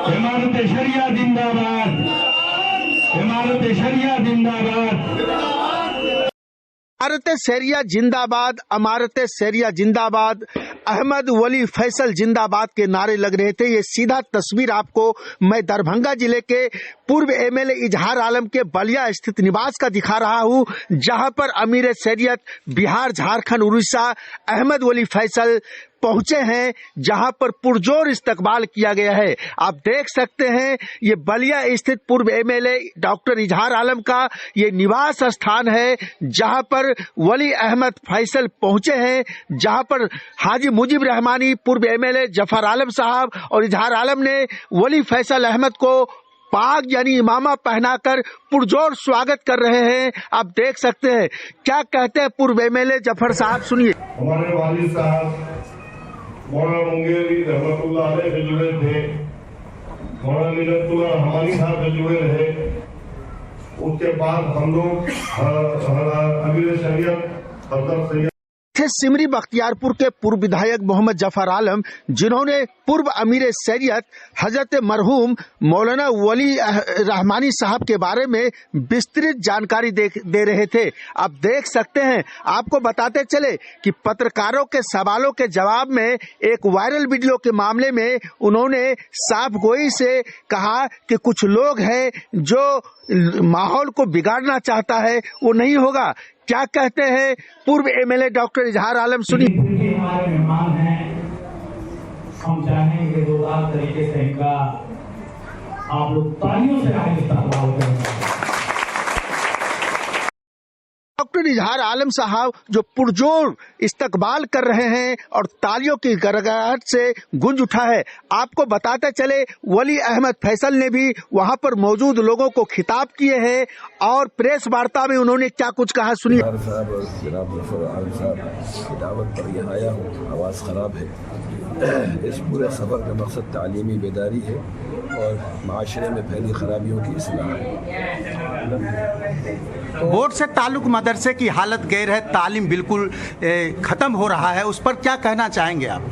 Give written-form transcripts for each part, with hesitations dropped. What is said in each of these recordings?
इमारत शरिया जिंदाबाद, इमारत शरिया जिंदाबाद, इमारत शरिया जिंदाबाद, इमारत शरिया जिंदाबाद, अहमद वली फैसल जिंदाबाद के नारे लग रहे थे। ये सीधा तस्वीर आपको मैं दरभंगा जिले के पूर्व एमएलए इजहार आलम के बलिया स्थित निवास का दिखा रहा हूं, जहां पर अमीर शरीयत बिहार, झारखंड, उड़ीसा अहमद वली फैसल पहुंचे हैं, जहां पर पुरजोर इस्तकबाल किया गया है। आप देख सकते हैं ये बलिया स्थित पूर्व एमएलए डॉक्टर इजहार आलम का ये निवास स्थान है, जहां पर वली अहमद फैसल पहुंचे हैं, जहां पर हाजी मुजीब रहमानी, पूर्व एमएलए जफर आलम साहब और इजहार आलम ने वली फैसल अहमद को पाग यानी इमामा पहनाकर पुरजोर स्वागत कर रहे हैं। आप देख सकते हैं क्या कहते हैं पूर्व एमएलए जफर साहब, सुनिए। हमारे वालिद साहब मौलाना मुंगेरी रहमतुल्लाह अलैह से जुड़े थे, मौलाना मिलतुल्लाह हमारी साहब से जुड़े रहे। उसके बाद हम लोग अमीर शरीयत हजरत सैयद सिमरी बख्तियारपुर के पूर्व विधायक मोहम्मद जफर आलम, जिन्होंने पूर्व अमीर शरीयत हजरत मरहूम मौलाना वली रहमानी साहब के बारे में विस्तृत जानकारी दे रहे थे। आप देख सकते हैं, आपको बताते चले कि पत्रकारों के सवालों के जवाब में एक वायरल वीडियो के मामले में उन्होंने साफ गोई से कहा कि कुछ लोग हैं जो माहौल को बिगाड़ना चाहता है, वो नहीं होगा। क्या कहते हैं पूर्व एमएलए डॉक्टर इजहार आलम, सुनिए। हमारे मेहमान हैं, हम चाहेंगे जोरदार तरीके से इनका आप लोग तालियों से आगे इस्तकबाल करें। डॉक्टर इजहार आलम साहब जो पुरजोर इस्तकबाल कर रहे हैं और तालियों की गड़गड़ाहट से गूंज उठा है। आपको बताते चले वली अहमद फैसल ने भी वहां पर मौजूद लोगों को खिताब किए हैं और प्रेस वार्ता में उन्होंने क्या कुछ कहा, सुनिए। साहब और जनाब जफर आलम साहब की दावत पर यहाँ आया हूँ। आवाज़ ख़राब है। इस पूरे सफ़र का मकसद तालीमी बेदारी है और माशरे में फैली खराबियों की इस्लाह है। बोर्ड से ताल्लुक मदरसे की हालत गैर है, तालीम बिल्कुल खत्म हो रहा है, उस पर क्या कहना चाहेंगे आप?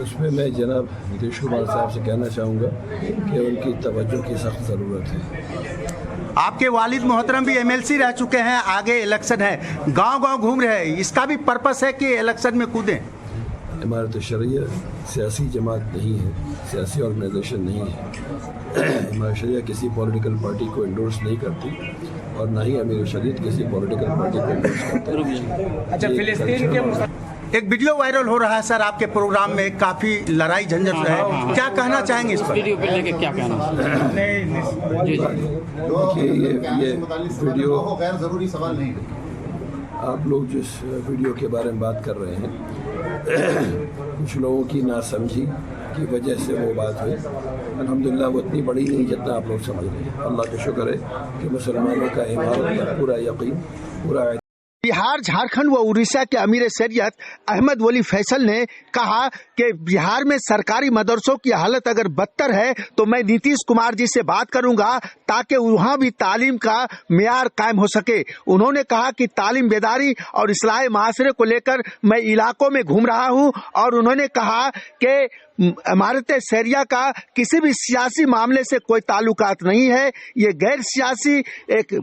उसमें मैं जनाब नीतीश कुमार साहब से कहना चाहूँगा कि उनकी तवज्जो की सख्त ज़रूरत है। आपके वालिद मोहतरम भी एमएलसी रह चुके हैं, आगे इलेक्शन है, गांव-गांव घूम रहे हैं, इसका भी पर्पस है कि इलेक्शन में कूदें। इमारत शरिया सियासी जमात नहीं है, सियासी ऑर्गेनाइजेशन नहीं है। इमारत शरिया किसी पॉलिटिकल पार्टी को एंडोर्स नहीं करती और ना ही अमीर शरीयत किसी पॉलिटिकल पार्टी को एंडोर्स करता है। अच्छा, फिलिस्तीन के एक वीडियो वायरल हो रहा है सर आपके प्रोग्राम में, काफी लड़ाई झंझट है, क्या कहना चाहेंगे इस पर? वीडियो पे लेके क्या कहना? देखिए ये वीडियो गैर जरूरी सवाल नहीं है। आप लोग जिस वीडियो के बारे में बात कर रहे हैं, कुछ लोगों की नासमझी की वजह से वो बात हुई। अल्हम्दुलिल्लाह वो इतनी बड़ी नहीं जितना आप लोग समझ रहे हैं। अल्लाह का शुक्र है कि मुसलमानों का इमारत पर पूरा यकीन, पूरा बिहार, झारखंड व उड़ीसा के अमीर शरीयत अहमद वली फैसल ने कहा कि बिहार में सरकारी मदरसों की हालत अगर बदतर है तो मैं नीतीश कुमार जी से बात करूंगा ताकि वहां भी तालीम का मेयार कायम हो सके। उन्होंने कहा कि तालीम बेदारी और इस्लाही माशरे को लेकर मैं इलाकों में घूम रहा हूं और उन्होंने कहा कि इमारत शरिया का किसी भी सियासी मामले से कोई ताल्लुकात नहीं है, ये गैर सियासी एक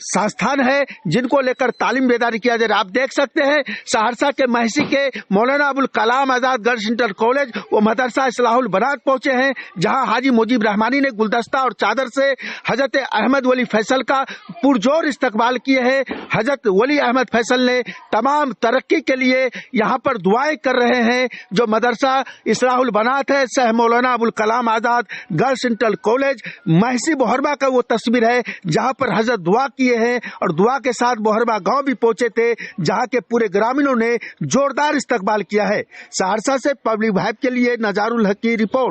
संस्थान है जिनको लेकर तालीम बेदारी किया जा रहा है। आप देख सकते हैं सहरसा के महसी के Maulana Abul Kalam Azad girls inter college वो मदरसा इस्लाहुल बनात पहुंचे हैं, जहां हाजी मुजीब रहमानी ने गुलदस्ता और चादर से हजरत अहमद वली फैसल का पुरजोर इस्तकबाल किए हैं। हजरत वली अहमद फैसल ने तमाम तरक्की के लिए यहाँ पर दुआएं कर रहे हैं। जो मदरसा इस्लाहुल बनात है, सह Maulana Abul Kalam Azad girls inter college Mahsi बोहरबा का वो तस्वीर है, जहां पर हजरत दुआ किए हैं और दुआ के साथ बोहरबा गांव भी पहुंचे थे, जहां के पूरे ग्रामीणों ने जोरदार इस्तकबाल किया है। सहरसा से पब्लिक वाइब के लिए नजारुल हक की रिपोर्ट।